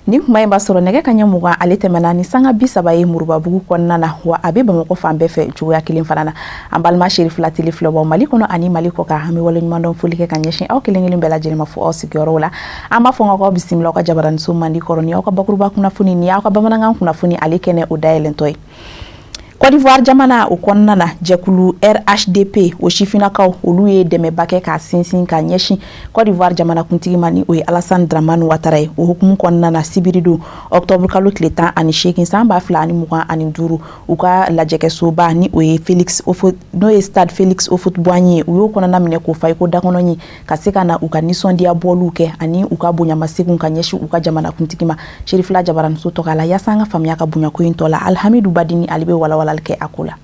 ni kuma in ba sɔrɔ nɛgɛ kaɲɛ 20 ale tɛmɛna ni sanga 30 ye Murubabugu kɔnɔna na wa a bɛ Bamakɔ fan bɛɛ fɛ cogoya kelen fana na an balima Sherifula tele filɛbɔ Mali kɔnɔ ani Mali kɔ kan an bɛ wale ɲuman dɔn foli kɛ ka ɲɛsin aw kelen kelen bɛɛ lajɛlen ma fo aw sigiyɔrɔw la an b'a fɔ aw bisimila aw ka jabaraniso mandi kɔrɔ ni aw ka bakuruba kunnafoni ni aw ka bamanankan kunnafoni ale kɛnɛ o dayɛlɛntɔ ye Côte d'Ivoire jamana o kɔnɔna na jɛkulu RHDP o sifinakaw olu ye dɛmɛba kɛ ka sinsin ka ɲɛsin Côte d'Ivoire jamana kuntigi ma ni o ye Alassane Dramane Ouattara ye o hukumu kɔnɔna na sibiri don octobre kalo tile 18 san 2025 u ka lajɛkɛsoba ni o ye Félix Houphouët no ye stade Félix Houphouët-Boigny u y'o kɔnɔna minɛ ko fa ko dakɔnɔ ye ka se ka na u ka nisɔndiya bɔlu kɛ ani u ka bonyamasegin ka ɲɛsin u ka jamana kuntigi ma Sherifula jabaraniso tɔgɔ la yasa an ka faamuya ka bonya ko in tɔ la Alhamidou Badini ale bɛ walawala ke akula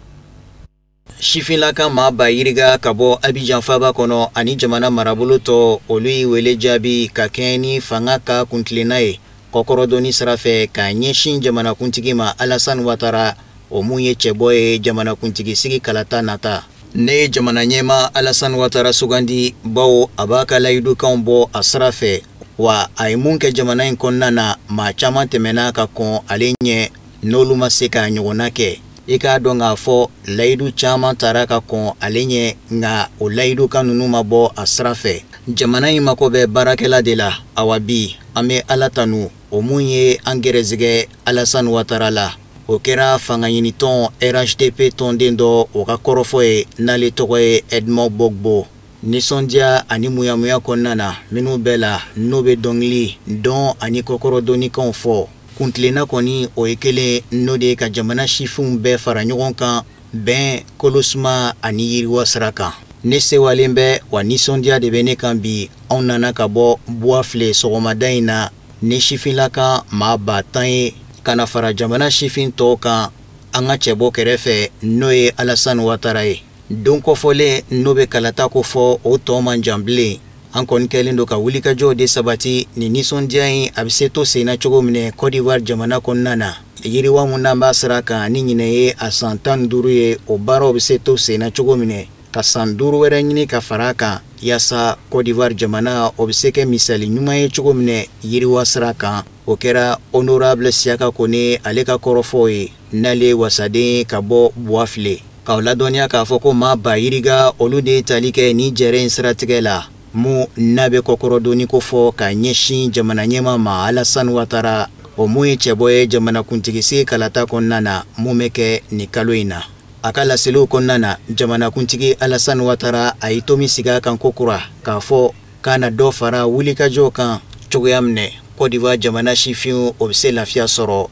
Shifilaka ma ba yiriga ka bɔ Abidjan faba kɔnɔ ani jamana marabolo tɔ olu yi wele jaabi ka kɛɲɛ ni fanga ka kuntilenna ye kɔkɔrɔdɔni sira fɛ ka ɲɛsin jamana kuntigi ma Alassane Ouattara o mun ye cɛbɔ ye jamana kuntigi sigi kalata nata ne ye jamana ɲɛma Alassane Ouattara sugandi bawo a b'a ka layidukanw bɔ a sira fɛ wa a ye mun kɛ jamana in kɔnɔna na maa caman tɛmɛna ka kɔn ale ɲɛ n'olu ma se ka ɲɔgɔnna kɛ I ka dɔn k'a fɔ layidu caman taara ka kɔn ale ɲɛ nka o layidu kan ninnu ma bɔ a sira fɛ jamana in mako bɛ baarakɛla de la awa bi an bɛ Ala tanu o mun ye an gɛrɛsɛgɛ Alassane Ouattara la o kɛra fanga ɲinitɔn RHDP tɔnden dɔ o ka kɔrɔfɔ ye n'ale tɔgɔ ye Edmond Gbagbo nisɔndiya ani muyamuya kɔnɔna na minnu bɛɛ la n'o bɛ dɔnkili dɔn ani kɔkɔrɔdɔnnikanw fɔ kuntilenna kɔni o ye kelen n'o de ka jamana sifinw bɛɛ fara ɲɔgɔn kan bɛn kolosuma ani yiriwa sira kan ne sewalen bɛ wa nisɔndiya de bɛ ne kan bi anw nana ka bɔ Buafile sɔgɔmada in na ne sifinlaka maa ba 10 ye kana fara jamana sifin tɔw kan an ka cɛbɔ kɛrɛfɛ n'o ye Alassane Ouattara ye don kɔfɔlen n'o bɛ kalata ko fɔ o tɔ man jan bilen an kɔni kɛlen do ka wulikajɔ de sabati ni nisɔndiya in a bɛ se to senna cogo minɛ Côte d'Ivoire jamana kɔnɔna na yiriwa mun n'an b'a sira kan ni ɲinɛ ye a san 15 ye o baaraw bɛ se to senna cogo minɛ ka san 5 wɛrɛ ɲini ka fara kan yaasa Côte d'Ivoire jamana o bɛ se kɛ misali ɲuman ye cogo minɛ yiriwa sira kan o kɛra honorable Siaka Kone ale ka kɔrɔfɔ ye n'ale wasaden ka bɔ Buafile k'aw ladɔnniya k'a fɔ ko maa ba yiriga olu de ye tali kɛ ni jɛrɛ in siratigɛ la mu n'a bɛ kɔkɔrɔdɔnni ko fɔ ka ɲɛsin jamana ɲɛma ma Alassane Ouattara o mun ye cɛbɔ ye jamana kuntigi sigi kalata kɔnɔna na mun bɛ kɛ nin kalo in na a ka laseliw kɔnɔna na jamana kuntigi Alassane Ouattara a ye to min sigi a kan kokura k'a fɔ k'a na dɔ fara wulikajɔw kan cogoya minɛ Côte d'Ivoire jamana sifinw o bɛ se lafiya sɔrɔ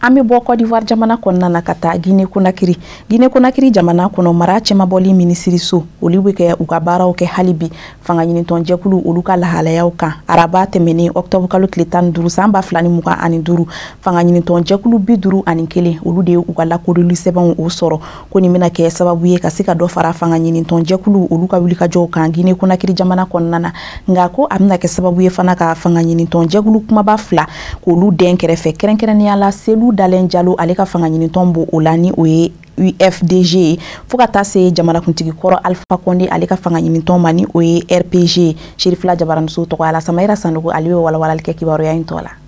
an bɛ bɔ Côte d'Ivoire jamana kɔnɔna na ka taa Guinée Conakry jamana kɔnɔ mara cɛmabɔli minisiriso olu bɛ kɛ u ka baaraw kɛ hali bi fanga ɲinitɔn jɛkulu olu ka lahalayaw kan araba tɛmɛnen octobre kalo tile 15 san 2025 fanga ɲinitɔn jɛkulu 51 olu de u ka lakodoli sɛbɛnw o sɔrɔ ko nin bɛna kɛ sababu ye ka se ka dɔ fara fanga ɲinitɔn jɛkulu olu ka wulikajɔw kan Guinée Conakry jamana kɔnɔna na nka ko a bɛna kɛ sababu ye fana ka fanga ɲinitɔn jɛkulu kumaba 2 k'olu den kɛrɛfɛ kɛrɛnkɛrɛnnenya la Selu Dalen Diallo ale ka fanga ɲinitɔn bo o la ni o ye UFDG fo ka taa se jamana kuntigi kɔrɔ Alpha Condé ale ka fanga ɲinitɔn ma ni o ye RPG Sherifula jabaraniso tɔgɔ la Samayira Sanogo ale bɛ walawalali kɛ kibaruya in tɔ la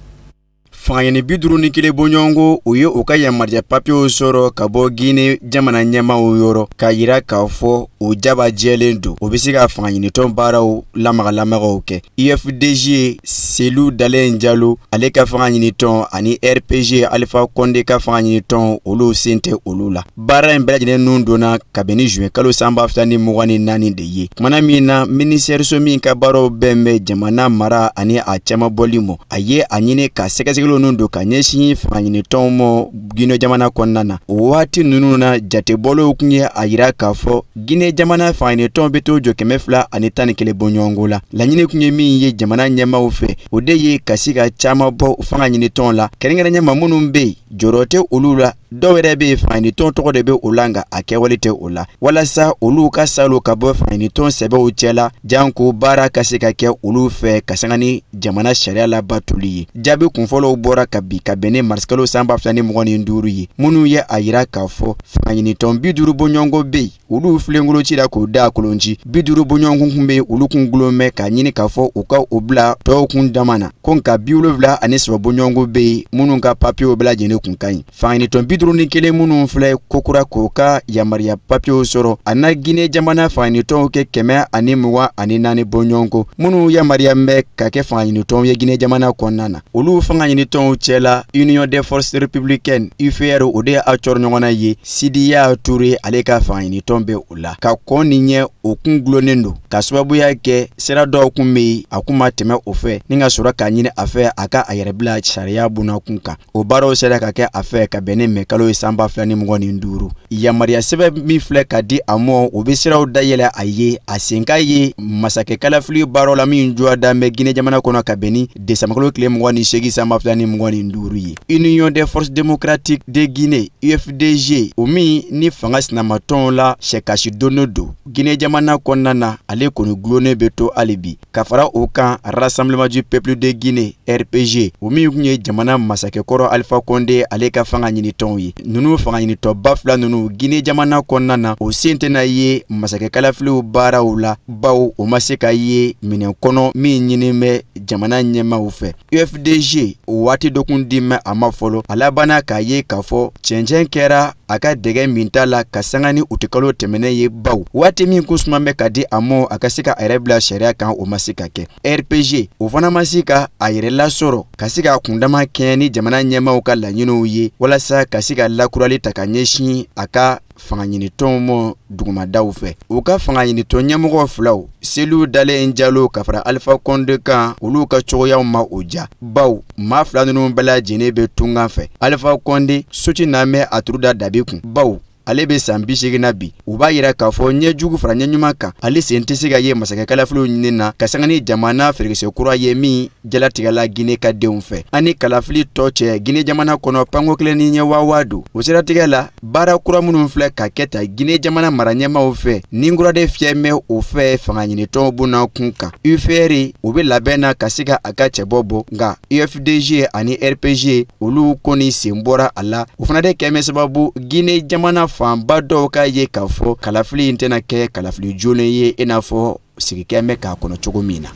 fangani 51 bɔɲɔgɔnko o ye o ka yamaruya papiyew sɔrɔ ka bɔ Guinée jamana ɲɛmaaw yɔrɔ ka yira k'a fɔ o jaba jɛlen do o bɛ se ka fanga ɲinitɔn baaraw lamaga-lamagaw kɛ UFDG Selu Dalen Diallo ale ka fanga ɲinitɔn ani RPG Alpha Condé ka fanga ɲinitɔn olu sen tɛ olu la baara in bɛɛ lajɛlen nun donna kabini juin kalo san 2024 de ye kumana min na ministère min ka baaraw bɛn bɛ jamana mara ani a cɛmabɔli mɔ a ye a ɲini ka sɛgɛsɛgɛliw nun do ka ɲɛsin fanga ɲinitɔnw mɔ Guinée jamana kɔnɔna na o waati ninnu na jatebɔlaw kun ye a yira k'a fɔ Guinée jamana fanga ɲinitɔnw bɛ to jɔ 211 bɔɲɔgɔnko la laɲini kun ye min ye jamana ɲɛmaaw fɛ o de ye ka se ka caman bɔ fanga ɲinitɔnw la kɛrɛnkɛrɛnnenya minnu bɛ yen jɔrɔ tɛ olu la dɔw yɛrɛ bɛ fangayinitɔn tɔgɔ de bɛ o la nka a kɛwale tɛ o la walasa olu ka salo ka bɔ fangayinitɔn sɛbɛnw cɛla janko baara ka se ka kɛ olu fɛ ka sanga ni jamana sariya labatoli ye jaabi kunfɔlɔw bɔra ka bi ka bɛn ni marisikalo san 2025 ye minnu ye a yira k'a fɔ fangayinitɔn 50 bɔɲɔgɔnko bɛ yen olu filenkolo cira k'o da kolonci 50 bɔɲɔgɔnko kun bɛ olu kun gulonmɛ k'a ɲini k'a fɔ u ka o bila tɔw kun dama na ko nka 73 bɔɲɔgɔnko bɛ yen minnu ka papiyew bɛɛ lajɛlen kun ka ɲi fangayinitɔn 51 minnu filɛ kokura k'o ka yamaruya papiyew sɔrɔ a na Guinée jamana fangayinitɔnw kɛ 124 bɔɲɔgɔnko minnu yamaruyalen bɛ ka kɛ fangayinitɔnw ye Guinée jamana kɔnɔna na olu fangayinitɔnw cɛla Union des forces républicaines UFR o de a cɔrɔ ɲɔgɔn na ye Sidiya Touré ale ka fangayinitɔn bɛ o la ka kɔn nin ɲɛ o kun gulonnen don ka sababuya kɛ sira dɔw kun bɛ yen a kun ma tɛmɛ o fɛ ni ka sɔrɔ k'a ɲini a fɛ a ka a yɛrɛ bila sariya bunna kun kan o baaraw sera ka kɛ a fɛ ka bɛn ni mɛkalo ye san 2025 yamaruya sɛbɛn min filɛ ka di a mɔ o bɛ siraw dayɛlɛ a ye a sen ka ye masakɛ kalafili baaraw la min jɔda bɛ Guinée jamana kɔnɔ ka bɛn ni décembre tile 28 san 2025 ye Union des forces démocratiques de Guinée UFDG o min ni fanga sinamatɔnw la Sɛkasi Dono do Guinée jamana kɔnɔna na ale kɔni gulonnen bɛ to hali bi ka fara o kan Rassemblement du peuple de Guinée RPG o min kun ye jamana masakɛkɔrɔ Alpha Condé ale ka fanga ɲinitɔnw ye nunu fanga ɲinitɔba fila nunu Guinée jamana kɔnɔna na o sen tɛna ye masakɛ kalafiliw baaraw la bawo o ma se ka ye minɛn kɔnɔ min ɲinin bɛ jamana ɲɛmaaw fɛ UFDG o waati dɔ kun di mɛ a ma fɔlɔ a labanna k'a ye k'a fɔ cɛncɛn kɛra a ka dɛgɛ min t'a la ka sanga ni u tɛ kalo tɛmɛnen ye baw waati min kun suman bɛ ka di a mɔ a ka se ka a yɛrɛ bila sariya kan o ma se ka kɛ RPG o fana ma se ka a yɛrɛ lasɔrɔ ka se ka kundama kɛ ni jamana ɲɛmaaw ka laɲiniw ye walasa ka se ka lakurali ta ka ɲɛsin a ka fangayinitɔnw mɔ dugumadaw fɛ u ka fangayinitɔn ɲɛmɔgɔ filaw Selu Dalen Jalo ka fara Alpha Condé kan olu ka cogoyaw ma o ja baw maa fila ninnu bɛɛ lajɛlen bɛ tungan fɛ Alpha Condé soci na mɛ a turu da dabi kun baw ale bɛ san 80 na bi u b'a yira k'a fɔ ɲɛjugu fara ɲɛɲuman kan ale sen tɛ se ka ye masakɛ kalafiliw ɲini na ka sanga ni jamana ferekese kura ye min jalatigɛla Guinée ka denw fɛ ani kalafili tɔ cɛ Guinée jamana kɔnɔ panko kelen ni ɲɛ waawa don o siratigɛ la baara kura minnu filɛ ka kɛ ta Guinée jamana mara ɲɛmaaw fɛ ninkuraden fiyɛ mɛ o fɛ fangayinitɔnw bunna kun kan UFR o bɛ labɛn na ka se ka a ka cɛbɔ bɔ nka UFDG ani RPG olu kɔni sen bɔra a la o fana de kɛmɛ sababu Guinée jamana fanba dɔw ka ye k'a fɔ kalafili in tɛna kɛ kalafili jolen ye i n'a fɔ sigikɛn bɛ k'a kɔnɔ cogo min na.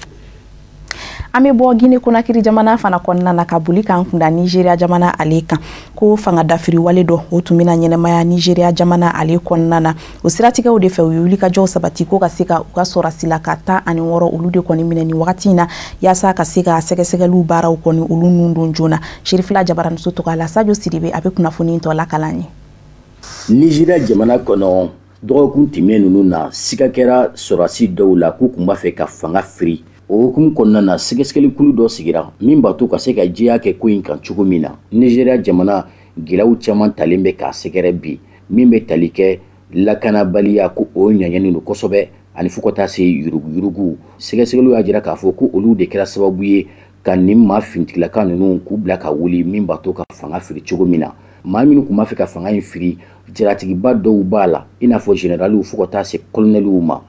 An bɛ bɔ Guinée Conakry jamana fana kɔnɔna na ka boli k'an kunda Nigeria jamana ale kan ko fanga dafiri wale dɔ o tun bɛna ɲɛnɛmaya Nigeria jamana ale kɔnɔna na o siratigɛw de fɛ u ye wulikajɔw sabati ko ka se ka u ka sɔrɔsi la ka 16 olu de kɔni minɛ ni wagati in na yaasa ka se ka sɛgɛsɛgɛliw baaraw kɔni olu nun don joona Sherifila Jabaramuso tɔgɔ la Sadio Sidibe a bɛ kunnafoni tɔ lakalan ye. Nigeria jamana kɔnɔ dɔgɔkun tɛmɛn ninnu na siga kɛra sɔrɔsi dɔw la k'u kun b'a fɛ ka fanga firi o hukumu kɔnɔna na sɛgɛsɛgɛli kulu dɔ sigira min b'a to ka se ka jɛya kɛ ko in kan cogo min na Nigeria jamana gɛlɛyaw caman talen bɛ k'a sɛgɛrɛ bi min bɛ tali kɛ lakanabaliya ko o ɲaɲɛnen don kosɛbɛ ani fo ka taa se yuruguyurugu sɛgɛsɛgɛliw y'a jira k'a fɔ ko olu de kɛra sababu ye ka nin maa finitigilakan ninnu k'u bila ka wuli min b'a to ka fanga firi cogo min na maa minnu kun b'a fɛ ka fanga in firi jaratigiba dɔw b'a la i n'a fɔ généraliw fo ka taa se coloneliw ma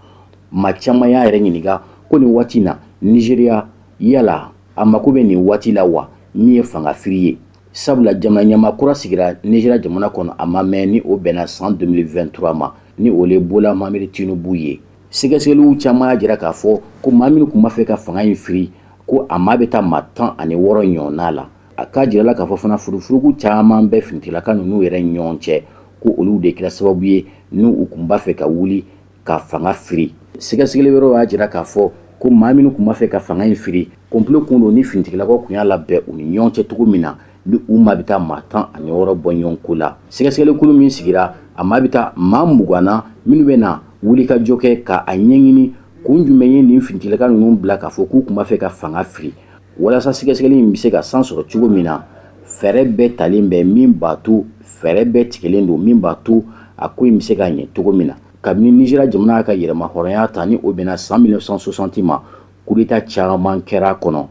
maa caman y'a yɛrɛ ɲininka ko nin waati na Nigeria yala a mako bɛ nin waati la wa min ye fanga firi ye sabula jamana ɲɛmaa kura sigira Nigeria jamana kɔnɔ a ma mɛn ni o bɛnna san 2023 ma ni o le Bola Mahamɛd Tinubu ye sɛgɛsɛgɛliw caman y'a jira k'a fɔ ko maa minnu kun b'a fɛ ka fanga in firi ko a maa bɛ taa maa 16 ɲɔgɔnna la a k'a jirala k'a fɔ fana furufurugu caman bɛ finitigilaka ninnu yɛrɛ ɲɔgɔn cɛ ko olu de kɛra sababu ye n'u u kun b'a fɛ ka wuli ka fanga firi sɛgɛsɛgɛli wɛrɛw y'a jira k'a fɔ ko maa minnu kun b'a fɛ ka fanga in firi complot kun don ni finitigilakaw kun y'a labɛn u ni ɲɔgɔn cɛ cogo min na ni u maa bɛ taa maa 16 bɔ ɲɔgɔn ko la sɛgɛsɛgɛli kulu min sigira a maa bɛ taa maa 20 na minnu bɛ na wulikajɔ kɛ ka a ɲɛɲini kun jumɛn ye nin finitigilaka ninnu bila k'a fɔ k'u kun b'a fɛ ka fanga firi walasa sɛgɛsɛgɛli in bɛ se ka san sɔrɔ cogo min na fɛɛrɛ bɛɛ talen bɛ min b'a to fɛɛrɛ bɛɛ tigɛlen don min b'a to a ko in bɛ se ka ɲɛ cogo min na kabini Nigeria jamana ka yɛrɛma hɔrɔnya ta ni o bɛnna san 1960 ma coup d'état caman kɛra kɔnɔ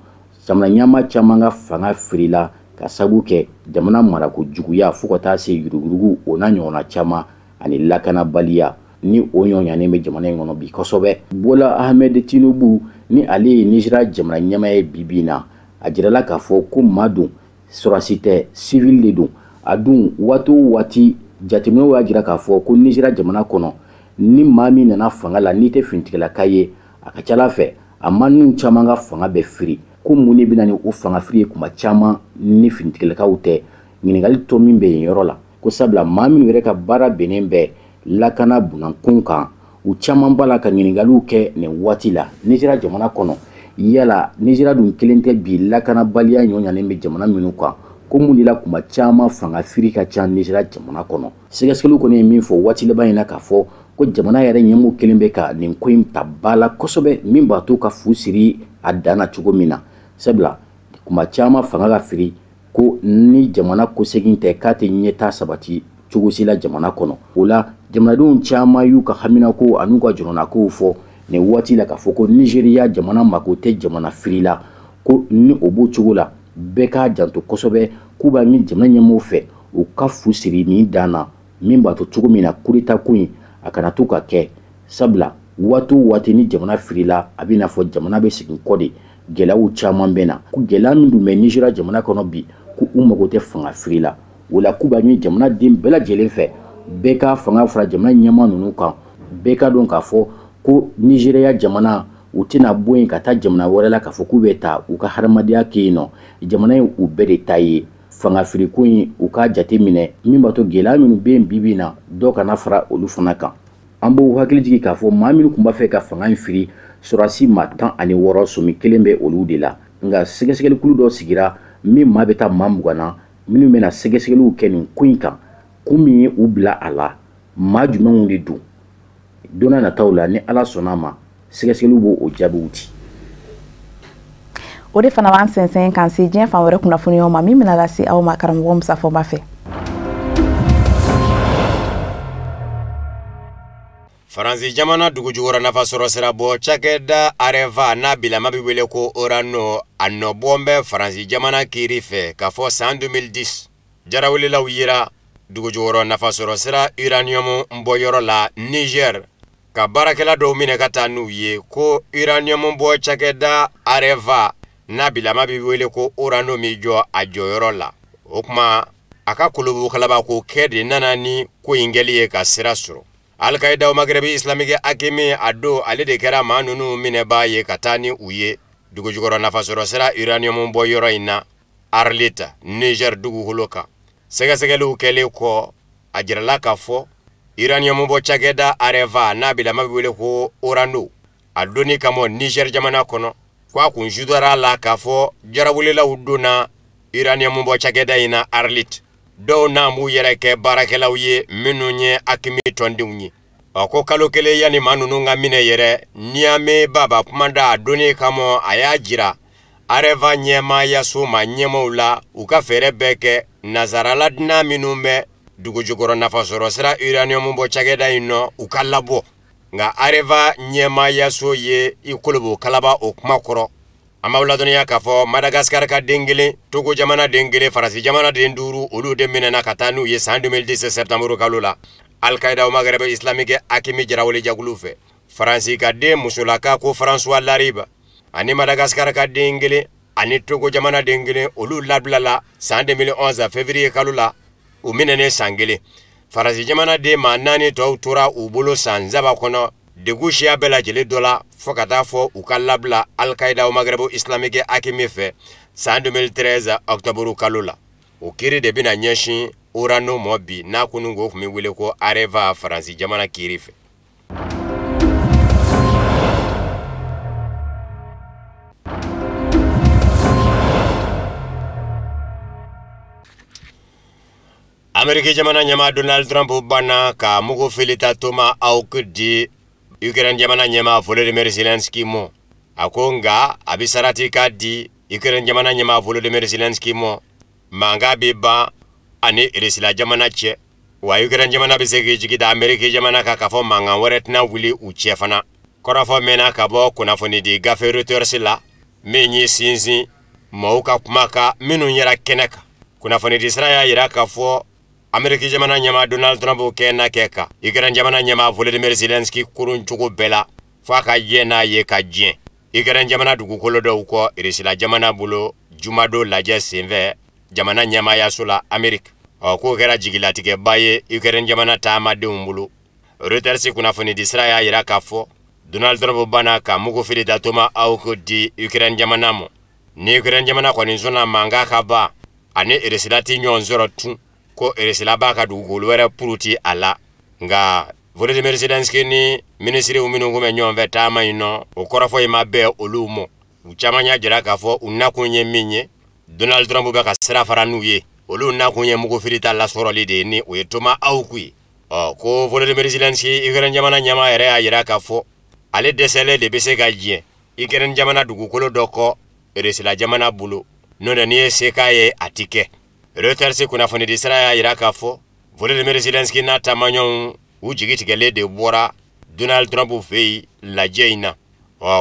jamana ɲɛmaa caman ka fanga firila ka sabu kɛ jamana marako juguya fo ka taa se yurugurugu o n'a ɲɔgɔnna caman ani lakanabaliya ni o ɲɔgɔnɲanen bɛ jamana in kɔnɔ bi kosɛbɛ. Bola Ahmed Tinubu ni ale ye Nizeriya jamana ɲɛmaa ye bi bi in na a jirala k'a fɔ ko maa dun sɔrɔsi tɛ civil de don a dun waati o waati jateminɛw y'a jira k'a fɔ ko Nizeriya jamana kɔnɔ ni maa min nana fanga la n'i tɛ finitigilaka ye a ka ca Ala fɛ a ma ninnu caman ka fanga bɛ firi ko mun de bɛna ni o fanga firi ye kuma caman ni finitigilakaw tɛ ɲininkali tɔ min bɛ yen yɔrɔ la ko sabula maa minnu yɛrɛ ka baara bɛnnen bɛ lakana bunankun kan u caman b'a la ka ɲininkaliw kɛ nin waati la Nizeriya jamana kɔnɔ yala Nizeriya dun kelen tɛ bi lakanabaliya ɲɔgɔnɲanen bɛ jamana minnu kan ko mun de la kuma caman fanga firi ka ca Nizeriya jamana kɔnɔ. Sɛgɛsɛgɛliw kɔni ye min fɔ waati laban in na k'a fɔ ko jamana yɛrɛ ɲɛmɔgɔ kelen bɛ ka nin ko in ta ba la kosɛbɛ min b'a to ka fu siri a dan na cogo min na sabula kuma caman fanga ka firi ko ni jamana kosegin tɛ k'a tɛ ɲɛtaa sabati cogo si la jamana kɔnɔ. O la jamanadenw caman y'u ka haminako an'u ka jɔrɔnakow fɔ nin waati la k'a fɔ ko Nizeriya jamana mako tɛ jamana firi la ko ni o b'o cogo la bɛɛ k'a janto kosɛbɛ k'u b'a ɲini jamana ɲɛmɔgɔw fɛ u ka fu siri nin dan na min b'a to cogo min na coup d'État ko in a kana to ka kɛ sabula waati o waati ni jamana firila a bɛ n'a fɔ jamana bɛ segin kɔ de gɛlɛyaw caman bɛ na ko gɛlɛya min dun bɛ Nizeriya jamana kɔnɔ bi ko u mago tɛ fanga firi la o la k'u b'a ɲini jamanaden bɛɛ lajɛlen fɛ bɛɛ ka fanga fara jamana ɲɛmaa ninnu kan bɛɛ ka dɔn k'a fɔ ko Nizeriya jamana u tɛna bɔ yen ka taa jamana wɛrɛ la k'a fɔ k'u bɛ taa u ka hadamadenya kɛ yen nɔ jamana in u bɛɛ de ta ye fanga firiko in u k'a jate minɛ min b'a to gɛlɛya minnu bɛ yen bi bi in na dɔ kana fara olu fana kan. An b'u hakili jigin k'a fɔ maa minnu tun b'a fɛ ka fanga in firi sɔrɔdasi maa 16 somi kelen bɛ olu de la nka sɛgɛsɛgɛlikulu dɔ sigira min maa bɛ taa maa 20 na minnu bɛna sɛgɛsɛgɛliw kɛ nin ko in kan kun min ye u bila a la maa jumɛnw de don don n'a nataw la ni Ala sɔnna a ma sɛgɛsɛgɛliw b'o o jaabiw di. O de fana b'an sɛnsɛn kan se diɲɛ fan wɛrɛ kunnafoniyaw ma min bɛna lase aw ma karamɔgɔ Musa Fɔnba fɛ. Faransi jamana dugu jukɔrɔ nafa sɔrɔ sira bɔ cakɛda Areva n'a bilama bɛ wele ko Orano a nɔbɔn bɛ Faransi jamana kiiri fɛ k'a fɔ san 2010 jarawulilaw yira dugu jukɔrɔ nafa sɔrɔ sira uranium bɔyɔrɔ la Niger ka baarakɛla dɔw minɛ ka taa n'u ye ko uranium bɔ cakɛda Areva n'a bilama bɛ wele ko Orano mi jɔ a jɔyɔrɔ la o kuma a ka kolobu kalaba ko kɛ de nana ni ko in kɛli ye ka sira sɔrɔ. Al-Qaeda o Magrebi Islamique Hakimi a don ale de kɛra maa ninnu minɛbaa ye ka taa ni u ye dugu jukɔrɔ nafa sɔrɔ sira uranium bɔ yɔrɔ in na Arlit Niger dugukolo kan. Sɛgɛsɛgɛliw kɛlen kɔ a jirala k'a fɔ uranium bɔ cakɛda Areva n'a bilama bɛ wele ko Orano a donni kama Niger jamana kɔnɔ ko a kun judara la k'a fɔ jarawulilaw donna uranium bɔ cakɛda in na Arlit. Dɔw n'a m'u yɛrɛ kɛ baarakɛlaw ye minnu ye Hakimi tɔndenw ye. A ko kalo kelen yani maa ninnu ka minɛ yɛrɛ Niamey Baba kumanda a donni kama a y'a jira Areva ɲɛmaayaso ma ɲɛmaaw la u ka fɛɛrɛ bɛɛ kɛ nansaraladina minnu bɛ dugu jukɔrɔ nafa sɔrɔ sira uranium bɔ cakɛda in nɔ u ka labɔ nka Areva ɲɛmaayaso ye i kolobo kalaba o kuma kɔrɔ. An b'aw ladɔnniya k'a fɔ Madagascar ka den kelen, Togo jamana den kelen, Faransi jamana den 5 olu de minɛna ka taa n'u ye san 2010 septembre kalo la Al-Qaeda o Maghreb Islamique Hakimi jarawale jagulu fɛ. Faransi ka den musolaka ko François Lariba ani Madagascar ka den kelen ani Togo jamana den kelen olu labilala san 2011 février kalo la u minɛnen san kelen. Faransi jamana den maa 4 tɔw tora u bolo san saba kɔnɔ degu siya bɛɛ lajɛlen dɔ la fo ka taa fɔ u ka labila Al-Qaeda o Maghreb Islamique Hakimi fɛ san 2013 octobre kalo la. O kiiri de bɛna ɲɛsin Orano mɔ bi n'a kunungo tun bɛ wele ko Areva Faransi jamana kiiri fɛ. Amerika jamana ɲɛma Donald Trump banna ka mugu filita Toma Hawk di Ukraine jamana ɲɛma Volodymyr Zelensky mɔ. A ko nka a bɛ sarati k'a di Ukraine jamana ɲɛma Volodymyr Zelensky mɔ mankan bɛ ban ani Rusila jamana cɛ. Wa Ukraine jamana bɛ se k'i jigi da Amerika jamana kan k'a fɔ mankan wɛrɛ tɛna wuli u cɛ fana. Kɔrɔfɔ mɛnna ka bɔ kunnafoni di gafe Reuters la min y'i sinsin mɔɔw ka kuma kan minnu yɛrɛ kɛnɛ kan. kunnafoni di sira y'a yira k'a fɔ Ameriki jamana ɲɛma Donald Trump kɛ na kɛ kan Ukraine jamana ɲɛma Volodymyr Zelensky kurun cogo bɛɛ la fo a ka jɛ n'a ye ka diɲɛ Ukraine jamana dugukolo dɔw kɔ Rusila jamana bolo jumado lajɛ senfɛ jamana ɲɛmayaso la Ameriki k'o kɛra jigilatigɛba ye Ukraine jamana taamadenw bolo Reuters kunnafoni di sira y'a yira k'a fɔ Donald Trump bana ka mugu fili datoma awko di Ukraine jamana mo ni Ukraine jamana kɔni sɔnna manga ka ban ani Rusila ti ɲɔgɔn sɔrɔ tun ko Rusila b'a ka dugukolo wɛrɛ puruti a la nka Volodymyr Zelensky ni ministriw minnu kun bɛ ɲɔgɔn fɛ taama in nɔ o kɔrɔfɔ in ma bɛn olu mɔ u caman y'a jira k'a fɔ u nakun ye min ye Donald Trump bɛ ka sira fara n'u ye olu nakun ye mugu filita lasɔrɔli de ye ni o ye toma awku ye ko Volodymyr Zelensky Ukraine jamana ɲɛma yɛrɛ y'a jira k'a fɔ ale dɛsɛlen de bɛ se ka diɲɛ Ukraine jamana dugukolo dɔ kɔ Rusila jamana bolo n'o tɛ n'i ye se k'a ye a ti kɛ Reuters kunnafoni di sira y'a jira k'a fɔ Volodymyr Zelensky n'a taamaɲɔgɔnw u jigi tigɛlen de bɔra Donald Trump fɛ yen lajɛ in na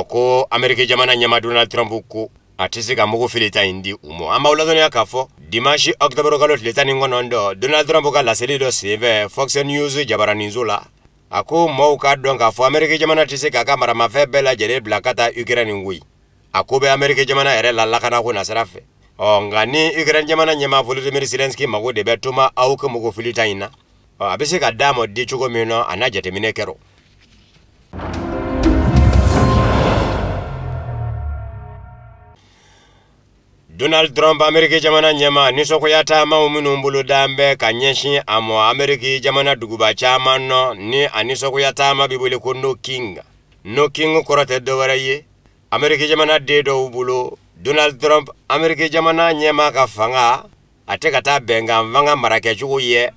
ko Ameriki jamana ɲɛma Donald Trump ko a tɛ se ka mugu filita in di u ma an b'aw ladɔnniya k'a fɔ dimanche octobre kalo tile 19 dɔ Donald Trump ka laseli dɔ senfɛ Fox News jabaraninso la a ko maaw k'a dɔn k'a fɔ Ameriki jamana tɛ se k'a ka maramafɛn bɛɛ lajɛlen bila ka taa Ukraine koyi a ko bɛ Ameriki jamana yɛrɛ la lakanako nasira fɛ nka ni Ukraine jamana ɲɛma Volodymyr Zelensky mago de bɛ toma aw ka mugu filita in na a bɛ se ka d'a ma di cogo min na a n'a jateminɛ kɛra Donald Trump Ameriki jamana ɲɛma nisɔngoya taamaw minnu bolo daan bɛ ka ɲɛsin a mɔ Ameriki jamana duguba caman nɔ ni a nisɔngoya taama bɛ wele ko No King kɔrɔ tɛ dɔwɛrɛ ye Ameriki jamana den dɔw bolo Donald Trump Ameriki jamana ɲɛma ka fanga a tɛ ka taa bɛnkan fanga marakɛcogo ye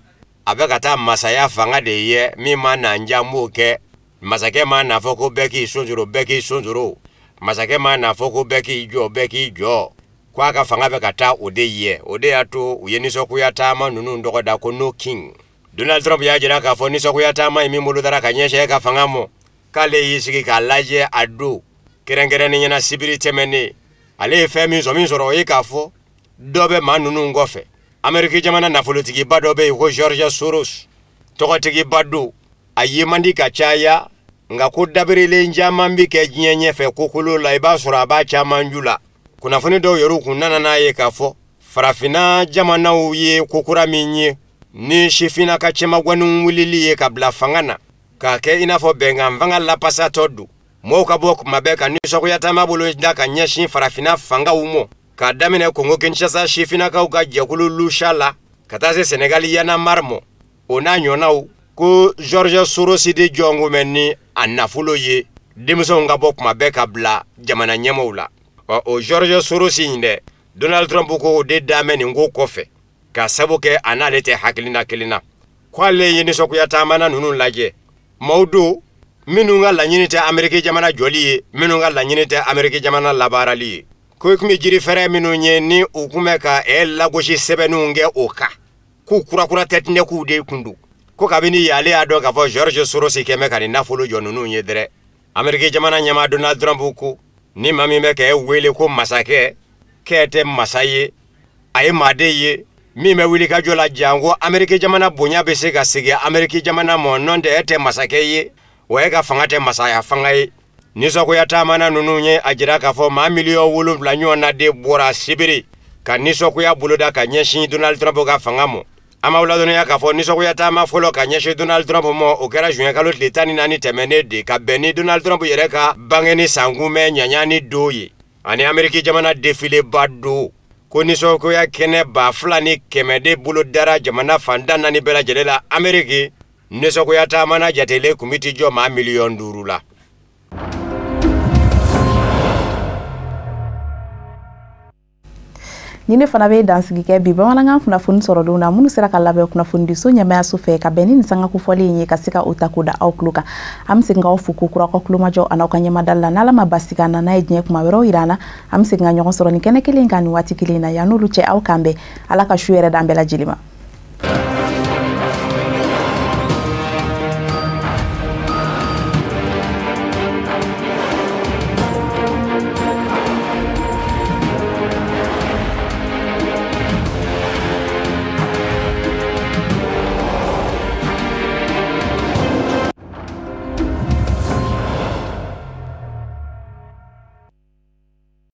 a bɛ ka taa masaya fanga de ye min ma na njan b'o kɛ masakɛ ma n'a fɔ ko bɛɛ k'i sonsoro masakɛ ma n'a fɔ ko bɛɛ k'i jɔ ko a ka fanga bɛ ka taa o de ye o de y'a to u ye nisɔngoya taama ninnu tɔgɔ da ko No King Donald Trump y'a jira k'a fɔ nisɔngoya taama ye min bolo dara ka ɲɛsin ka fanga mɔ k'ale y'i sigi k'a lajɛ a don kɛrɛnkɛrɛnnen ɲɛna sibiri tɛmɛnen ale ye fɛn min sɔrɔ o ye k'a fɔ dɔ bɛ maa ninnu kɔfɛ Ameriki jamana nafolotigiba dɔ bɛ yen ko George Soros tɔgɔtigiba don a ye man di ka caya nka ko dabirilen caman bi kɛ diɲɛ ɲɛfɛ kokolo la i b'a sɔrɔ a b'a caman ju la kunnafoni dɔw yɛrɛ kun nana n'a ye k'a fɔ farafina jamanaw ye kokura min ye ni sifina ka cɛmagwani wulili ye ka bila fanga na k'a kɛ i n'a fɔ bɛnkan fanga lapasatɔ don mɔgɔw ka bɔ kuma bɛɛ ka nisɔngoya taama bolo da ka ɲɛsin farafina fangaw mɔ k'a daminɛ Kongo Kinshasa sifinakaw ka jɛkulu Lucha la ka taa se Senegal Yana Mar mɔ o n'a ɲɔgɔnnaw ko George Soros de jɔngo mɛ ni a nafolo ye denmisɛnw ka bɔ kuma bɛɛ ka bila jamana ɲɛmɔgɔw la o George Soros in dɛ Donald Trump ko o de damɛ nin ko kɔfɛ ka sabu kɛ a n'ale tɛ hakilina kelen na k'ale ye nisɔngoya taamana ninnu lajɛ maaw don minnu ka laɲini tɛ Ameriki jamana jɔli ye minnu ka laɲini tɛ Ameriki jamana labaarali ye ko kun bɛ jiri fɛrɛ minnu ye ni u kun bɛ ka lagosi sɛbɛnninw kɛ o kan k'u kurakura tɛ tinɛ k'u de kun don ko kabini ale y'a dɔn k'a fɔ George Soros kɛmɛ ka nin nafolo jɔ ninnu ye dɛrɛ Ameriki jamana ɲɛma Donald Trump ko ni maa min bɛ k'e wele ko masakɛ k'e tɛ masa ye a ye maaden ye min bɛ wuli ka jɔ la janko Ameriki jamana bonya bɛ se ka segin Ameriki jamana mɔ n'o tɛ e tɛ masakɛ ye wa e ka fanga tɛ masaya fanga ye nisɔngoya taamana ninnu ye a jira k'a fɔ maa miliyɔn 7 ɲɔgɔn na de bɔra sibiri ka nisɔngoya boloda ka ɲɛsin Donald Trump ka fanga mɔ an b'aw ladɔnniya k'a fɔ nisɔngoya taama fɔlɔ ka ɲɛsin Donald Trump mɔ o kɛra juin kalo tile 14 tɛmɛnen de ka bɛn ni Donald Trump yɛrɛ ka bangeni sankunbɛn ɲaɲani don ye ani Ameriki jamana defileba don ko nisɔngoya kɛnɛ 2,100 de bolo dara jamana fantan 4 bɛɛ lajɛlen la Ameriki nisɔngoya taamana jatelen kun bɛ ti jɔ maa miliyɔn 5 la. Nine fana bɛ dansigi kɛ bi bamanankan kunnafoni sɔrɔlenw na minnu sera ka labɛn kunnafoni di so ɲɛmaayaso fɛ ka bɛn ni nin sanga kofɔli in ye ka se ka o ta k'o da aw tulo kan an bɛ segin k'aw fo ko kura kɔ kulomajɔ a n'aw ka ɲɛmadali la n'ala ma basi k'an na n'a ye diɲɛ kuma wɛrɛw yira an na an bɛ segin ka ɲɔgɔn sɔrɔ nin kɛnɛ kelen kan nin waati kelen na yan n'olu cɛ aw kan bɛn ala ka su yɛrɛ d'an bɛɛ lajɛlen ma.